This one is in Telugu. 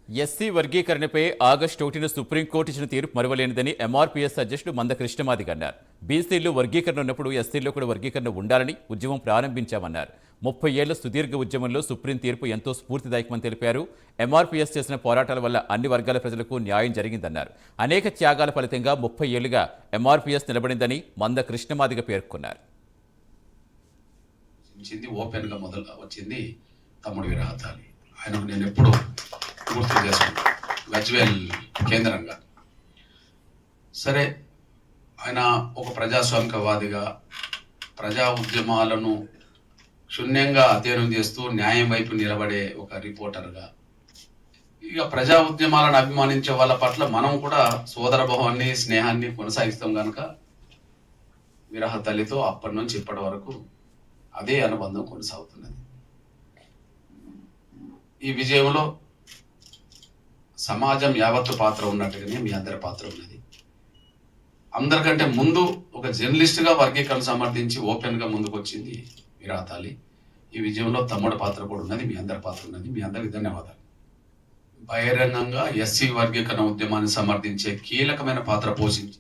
ఎస్సీ వర్గీకరణపై ఆగస్టు 1న సుప్రీంకోర్టు ఇచ్చిన తీర్పు మరువలేనిదని ఎంఆర్పీఎస్ అధ్యక్షుడు మంద కృష్ణమాదిగ అన్నారు. బీసీల్లో వర్గీకరణ ఉన్నప్పుడు ఎస్సీల్లో కూడా వర్గీకరణ ఉండాలని ఉద్యమం ప్రారంభించామన్నారు. 30 ఏళ్ల సుదీర్ఘ ఉద్యమంలో సుప్రీం తీర్పు ఎంతో స్ఫూర్తిదాయకమని తెలిపారు. ఎంఆర్పీఎస్ చేసిన పోరాటాల వల్ల అన్ని వర్గాల ప్రజలకు న్యాయం జరిగిందన్నారు. అనేక త్యాగాల ఫలితంగా 30 ఏళ్లుగా ఎంఆర్పీఎస్ నిలబడిందని మంద కృష్ణమాదిగ పేర్కొన్నారు. ఓపెన్గా మొదలు వచ్చింది తమ్ముడు వీరహతాలి. ఆయనకు నేను ఎప్పుడు గుర్తు చేసుకుంటాను, గజ్వేల్ కేంద్రంగా. సరే, ఆయన ఒక ప్రజాస్వామికవాదిగా ప్రజా ఉద్యమాలను క్షుణ్ణంగా అధ్యయనం చేస్తూ న్యాయం వైపు నిలబడే ఒక రిపోర్టర్గా, ఇక ప్రజా ఉద్యమాలను అభిమానించే వాళ్ళ పట్ల మనం కూడా సోదరభావాన్ని స్నేహాన్ని కొనసాగిస్తాం కనుక వీరహతల్లితో అప్పటి నుంచి ఇప్పటి వరకు అదే అనుబంధం కొనసాగుతున్నది. ఈ విజయంలో సమాజం యావత్తు పాత్ర ఉన్నట్టుగానే మీ అందరి పాత్ర ఉన్నది. అందరికంటే ముందు ఒక జర్నలిస్ట్గా వర్గీకరణ సమర్థించి ఓపెన్గా ముందుకు వచ్చింది వీరహతాలి. ఈ విజయంలో తమ్ముడు పాత్ర కూడా ఉన్నది, మీ అందరి పాత్ర ఉన్నది. మీ అందరికి ధన్యవాదాలు. బహిరంగంగా ఎస్సీ వర్గీకరణ ఉద్యమాన్ని సమర్థించే కీలకమైన పాత్ర పోషించి